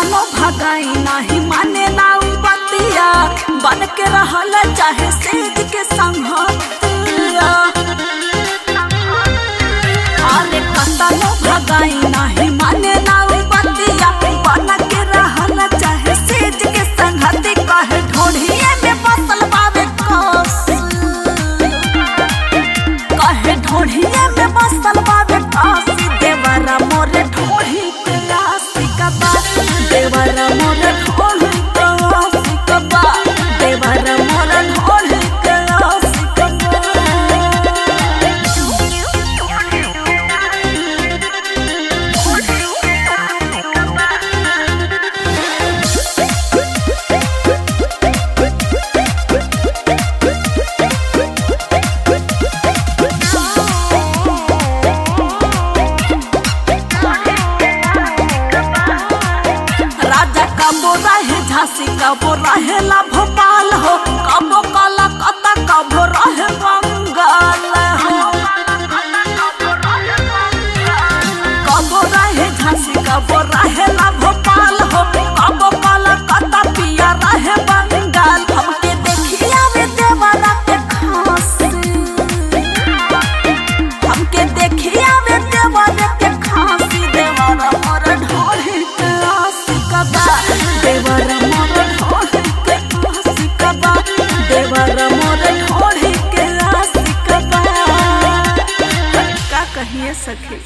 कतनो भगाई नाही माने ना बतिया बन के रहल चाहे सेज के संगतिया। अरे कतनो भगाई नाही माने ना बतिया बन के रहल चाहे सेज के संगति। कहे ढोढ़िए में बसल बावे कस, कहे ढोढ़िए में बसल बावे कस। देवरा मोरे ढोढ़ी के आसी का बात, देवरा मोरे ढोढ़ी के आसी का बात, देवरा मोरे ढोढ़ी के आसी का झांसी कबो रहेला भोपाल हो, कबो कलकत्ता कबो रहे बंगाल हो। कबो रहे झांसी कबो रहेला भोपाल हो, कबो कलकत्ता पिया रहे बंगाल। हमके देखिया वे देवरा के खांसी, हमके देखिया वे देवरा के खांसी। देवरा मोर ढोढ़ी के आसी का बात, देवरा मोर ढोढ़ी के आसी का बात, देवरा मोर ढोढ़ी के आसी का बात। का कहिए सखी।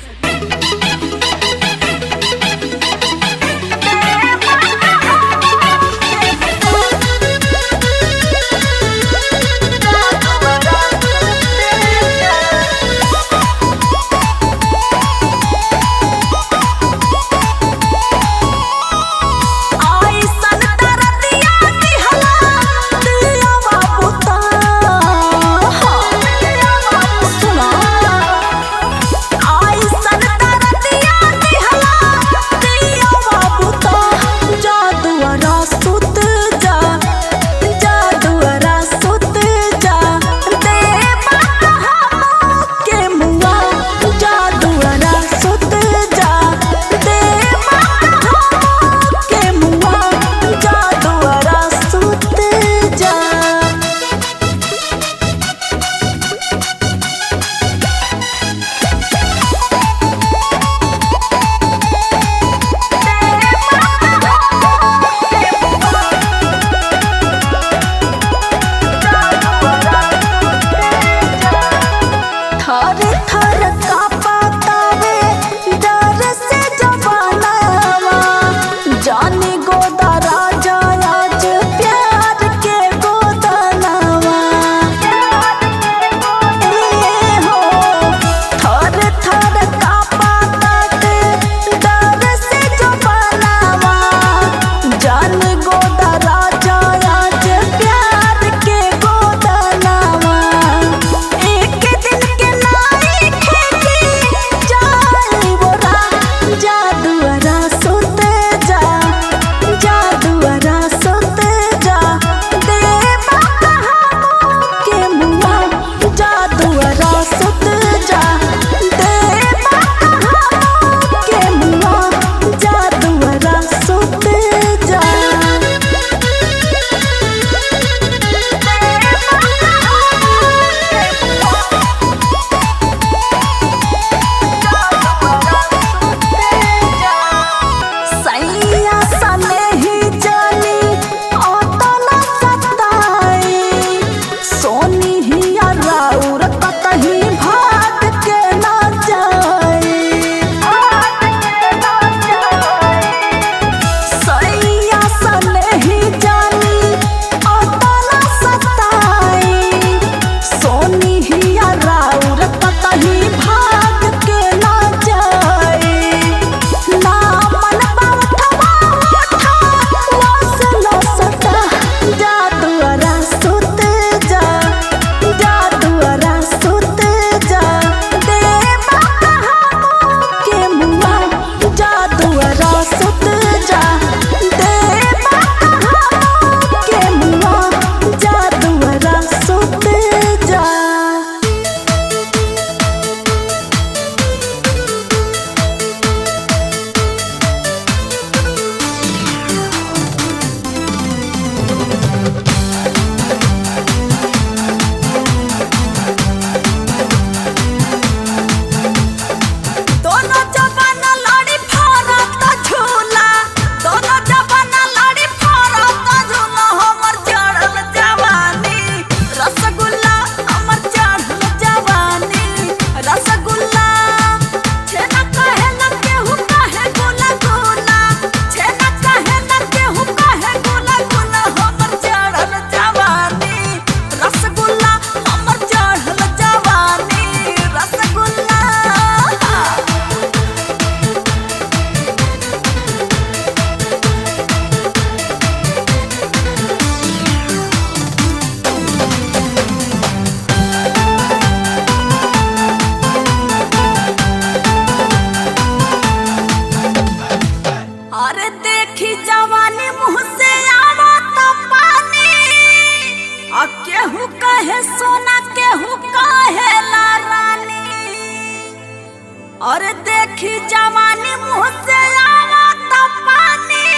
और देखी जवानी मुँह से आवत पानी,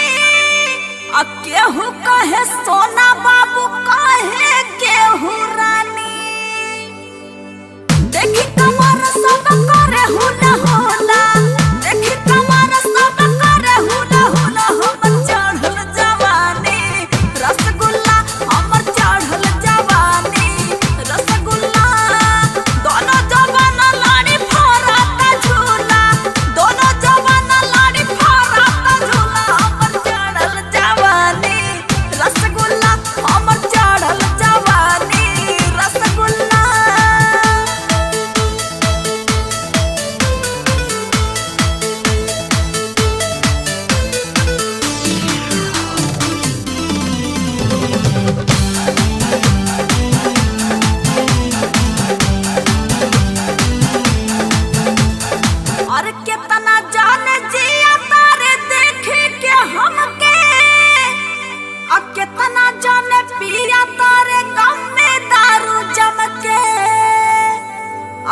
आ केहू कहे सोना बाबू कहे केहू रानी। देखी कमर सब करे हुला हुला, देखी कमर सब करे हुला हुला। हमर चढ़ल जवानी रसगुल्ला, हमर चढ़ल जवानी रसगुल्ला। दोनों जवान लाड़ी फरता झूला, दोनों जवान लाड़ी फरता झूला। हमर चढ़ल जवानी रसगुल्ला, हमर चढ़ल जवानी रसगुल्ला। और कितना जाने जिया तारे देखे के हमके, और कितना जाने पिया तारे गम में दारू जम के।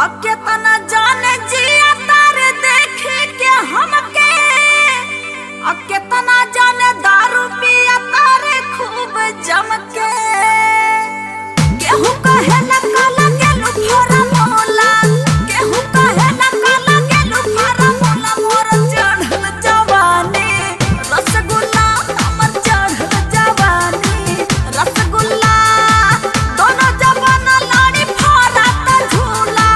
और कितना जाने जिया तारे देखे के हमके, और कितना जाने दारू पिया तारे खूब जम के। केहू कहे न काला गेलू फोरा मोला, केहू कहे न काला गेलू फोरा मोला। मोर चढ़ल जवानी रसगुल्ला, हमर चढ़ल जवानी रसगुल्ला। दोनों जवान लाड़ी फरता झूला,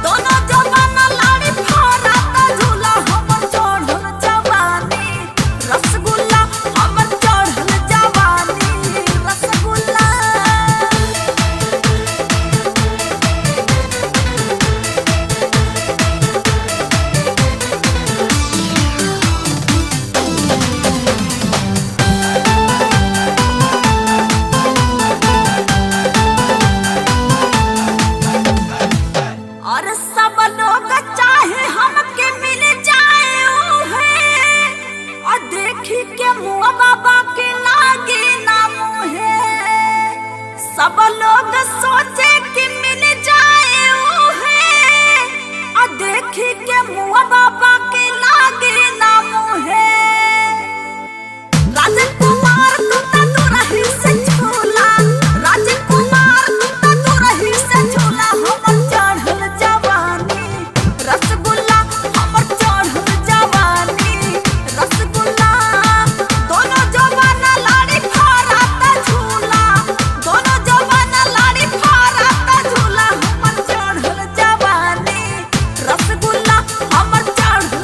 दोनों जवान लाड़ी फरता झूला। हमर चढ़ल जवानी रसगुल्ला, हमर चढ़ल जवानी रसगुल्ला। और सब लोग चाहे हमके मिल जाए उहे, और देखी के मुँह बाबा के लागे ना मुहे। सब लोग सोचे कि मिल जाए उहे, और देखी के मुँह बाबा के लागे ना मुहे। राजकुमार तू तो दूरही से झूला, राजकुमार तू तो दूरही से झूला। हमर चढ़ल जवानी रसगुल्ला, हमर चढ़ल जवानी रसगुल्ला। दोनों जवान लाड़ी फरता झूला, दोनों जवान लाड़ी फरता झूला। हमर चढ़ल जवानी रसगुल्ला, हमर चढ़ल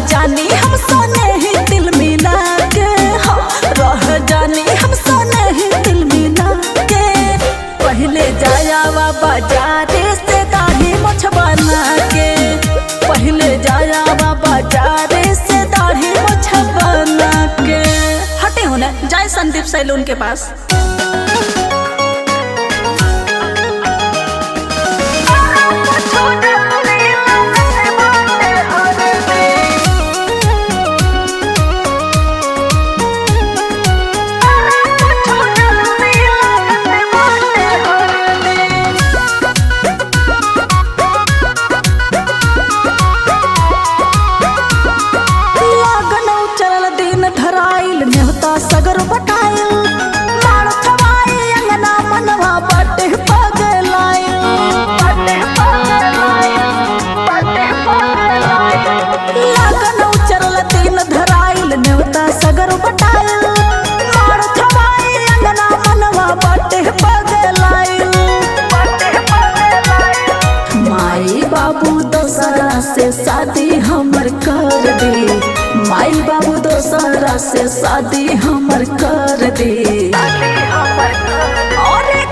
जानी हम सोने ही दिल मिला के, हाँ रह जानी हम सोने ही दिल मिला के। पहले जाया बाजारे से दाढ़ी मुछ बना के, पहले जाया बाजारे से दाढ़ी मुछ बना के। हटे होने जाए संदीप सैलून के पास। सगर बटाइल मार थवाई अंगना मनवा बटे पगलाइल, लगन उचरल दिन धराइल नेवता सगर बटाइल मार थवाई अंगना मनवा बटे पगलाइल। माई बाबू दोसरा से शादी हमर कर दे, माई बाबू दोसरा से शादी हमर कर दे। अरे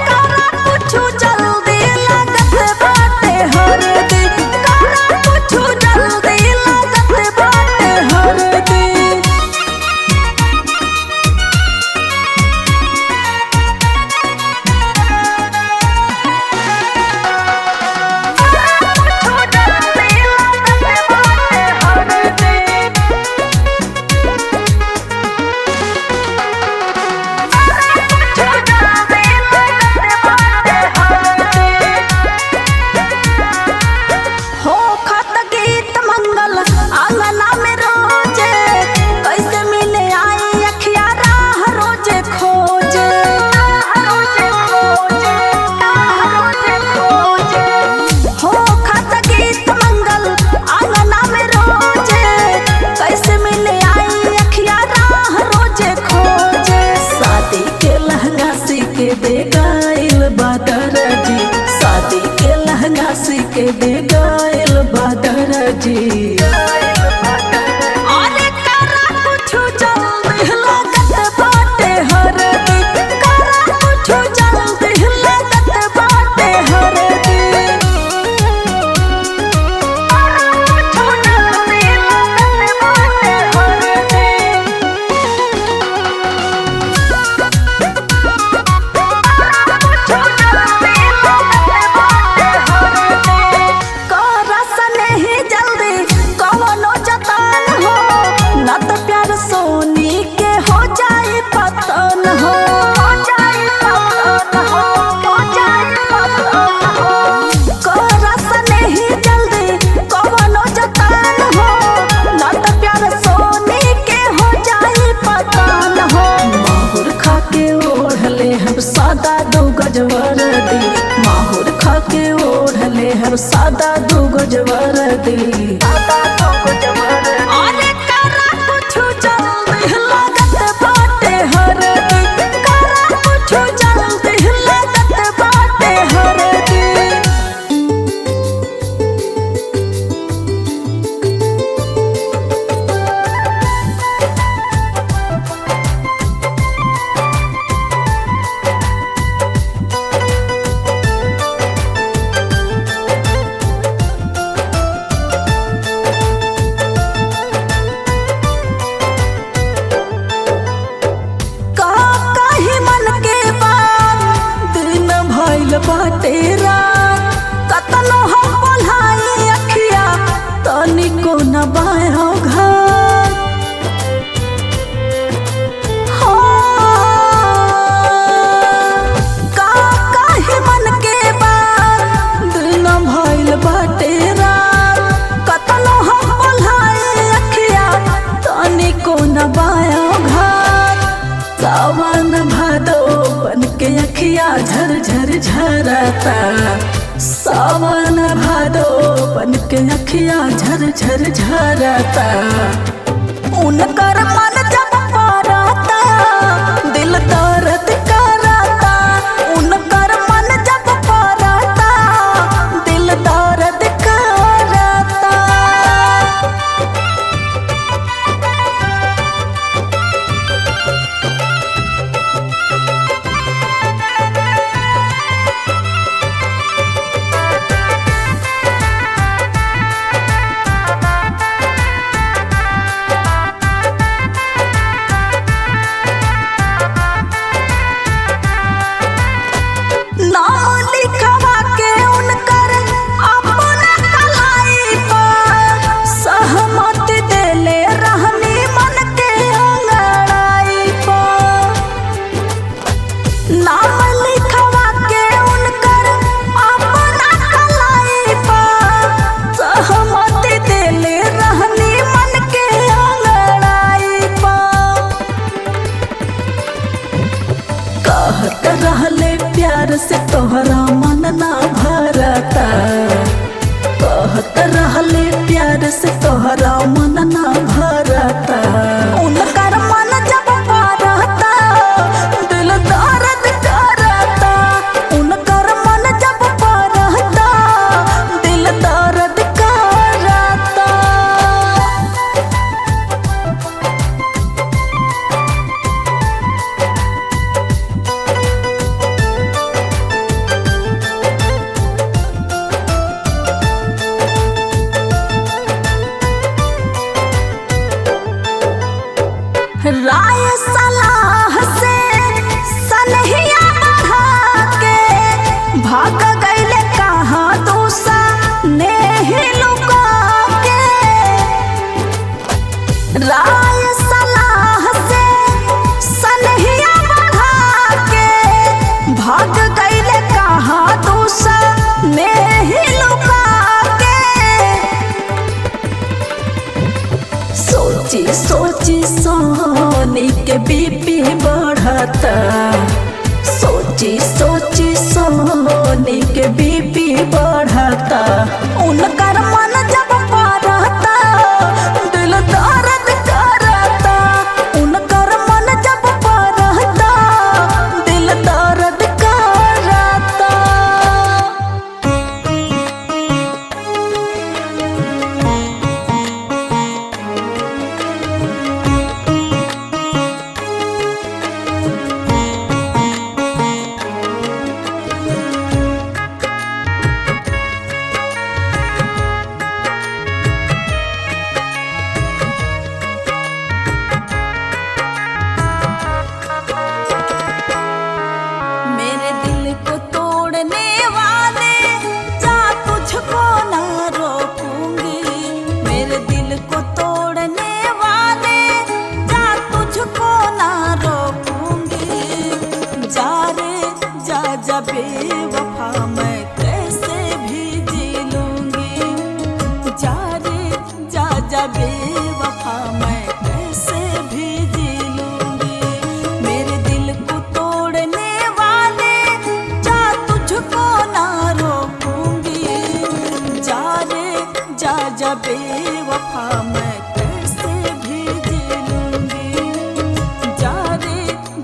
करा कुछु जल्दी लागत बाटे हर दे, करा कुछु जल्दी लागत बाटे हर दे। के दे गायल बादर जी। अरे करा कुछु जल्दी लागत बाटे हर दे, करा कुछु जल्दी लागत बाटे हर दे। सादा दो गजवर दी माहुर खा के ओढ़ले हर सादा दो गजवर दी। अरे करा कुछु जल्दी लागत बाटे हर दी, करा कुछु जल्दी लागत बाटे हर दी। बाटे रात कतनो हम बोलाई अखिया तनिको न बायो घर। काहे मन के बात दिन भइल बाटे रात कतनो हम बोलाई अखिया तनिको न बायो घर। सावन भादो बन के अखिया झर झर झरता, सावन भादो बन के अखिया झर झर झरता। उनकर मन जब पड़ता दिल दर्द करता, उनकर मन जब पड़ता दिल दर्द करता। राय सलाह से सनहिया बढ़ा के भाग गईले कहाँ दूसर में ही लुका के। सोची सोची सोनी के बीपी बढ़ता, सोची सोची सोनी के बीपी बढ़ता। उनकर मन जब पड़ता दिल दर्द करता, उनकर मन जब पड़ता दिल दर्द करता। मेरे दिल को तोड़ने वाले जा तुझको ना रोकूंगी, मेरे दिल को तोड़ने वाले जा तुझको ना रोकूंगी। जा रे जा जा बेवफा मैं कैसे भी जी लूंगी, जा रे जा जा बेवफा मैं कैसे भी जी लूंगी। मेरे दिल को तोड़ने वाले जा तुझको ना रोकूंगी, जा रे जा जा बेवफा मैं कैसे भी जी लूंगी, जा रे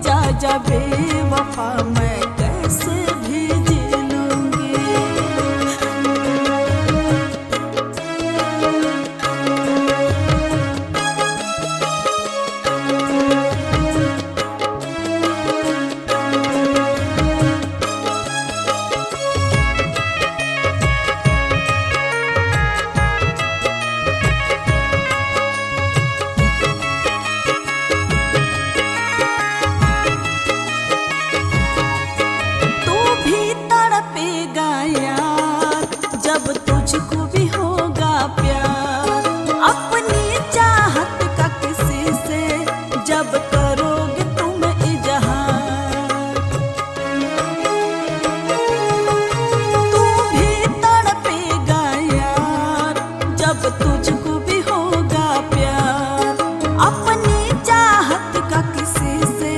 जा जा बेवफा मैं कैसे भी जी लूंगी। तू भी तड़पेगा यार जब तुझको भी होगा प्यार, अपनी चाहत का किसी से जब करोगे तुम इजहार। तू भी तड़पेगा यार जब तुझको भी होगा प्यार, अपनी चाहत का किसी से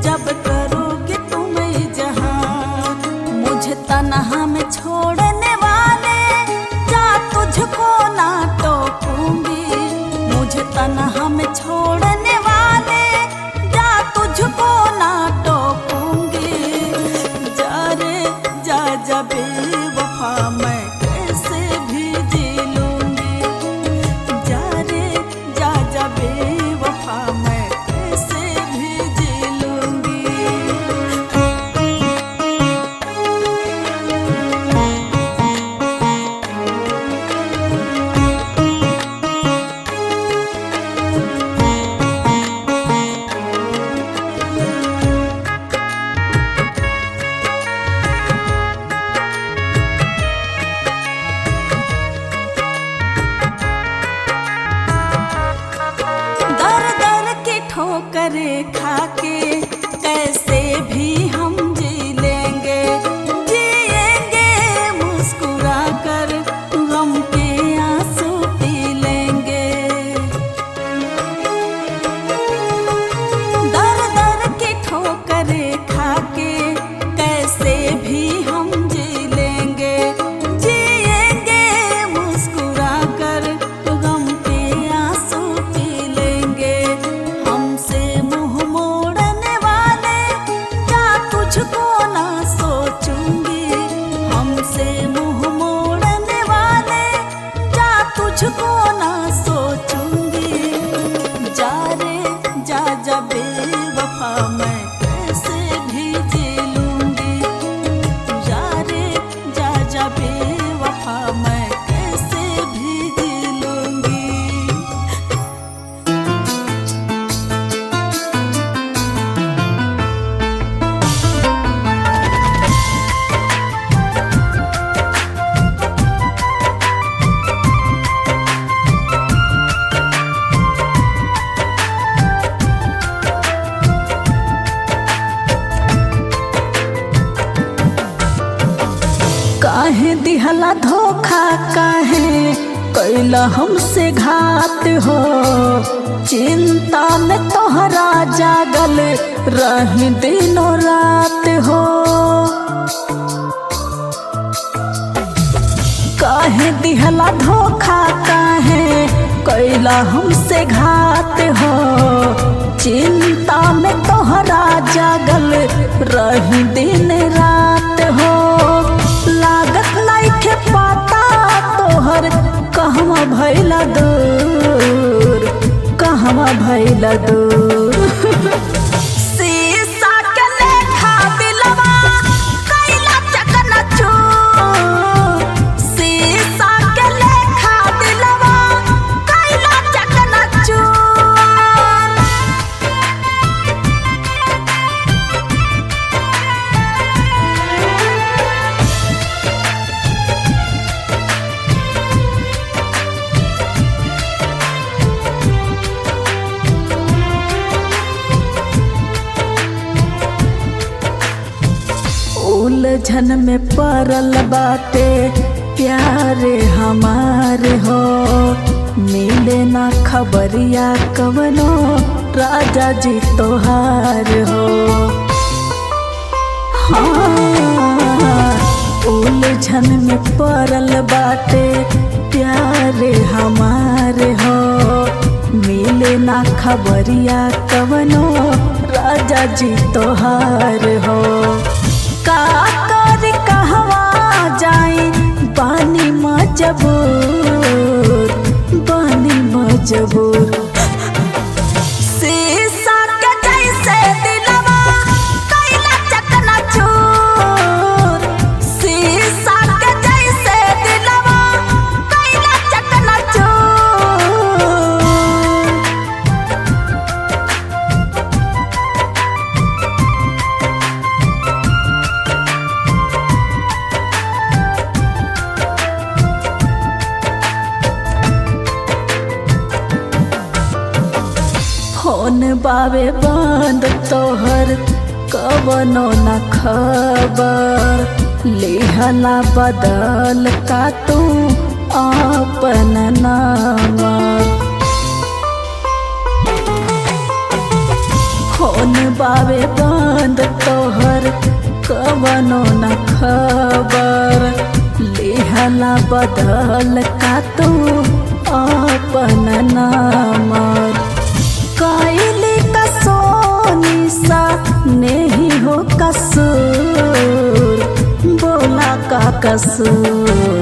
जब करोगे तुम इजहार। मुझे तन्हा में छोड़ने वाले जा तुझको ना टोकूंगी, मुझे तन्हा में छोड़ने वाले जा तुझको ना टोकूंगी। जा रे जा जा बेवफा मैं कैसे भी जी लूंगी, जा रे जा जा बेवफा मैं कैसे भी जी लूंगी। दर दर की ठोकरें खाके कैसे भी हम जी लेंगे, जिएंगे मुस्कुरा कर गम के आंसू पी लेंगे। दर दर की ठोकरें खाके कैसे भी हम जी लेंगे, जिएंगे मुस्कुरा कर गम के आंसू पी लेंगे। हमसे मुंह मोड़ने वाले जा तुझको ना सोचूंगी, हमसे मुंह मोड़ने वाले जा तुझको ना सोचूंगी। जा रे जा जा बेवफा मैं कैसे भी जी लूंगी, जा रे जा जा बेवफा मैं कैसे भी जी लूंगी। दिहला धोखा काहे कैला हमसे घात हो। चिंता में तोहरा जागल रही दिनों रात हो। काहे दिहला धोखा काहे कैला हमसे घात हो। चिंता में तोहरा जागल रही दिन रात हो। लागत नइखे पता तोहर कहवा भइला दूर, कहवा भइला दूर। शीशा के लेखा दिलवा कैला चकनाचूर। शीशा के लेखा दिलवा कैला चकनाचूर। उलझन में पड़ल बाटे प्यारे हमारे हो। मिले ना खबरिया कवनो राजा जी तोहार हो। हाँ, उलझन में पड़ल बाटे प्यारे हमारे हो। मिले ना खबरिया कवनो राजा जी तोहार हो। का कर कहवा जाई बानी मजबूर, बानी मजबूर। शीशा के जैसे दिलवा कैला चकनाचूर। शीशा के जैसे दिलवा कैला चकनाचूर। फोन बावे बंद तोहर कवनो न खबर। लिहला बदल का तू अपन नाम। फोन बावे बंद तोहर कवनो न खबर। लिहला बदल का तू अपन नाम। कैली कसोनी सा नहीं हो कसूर, बोला का कसूर।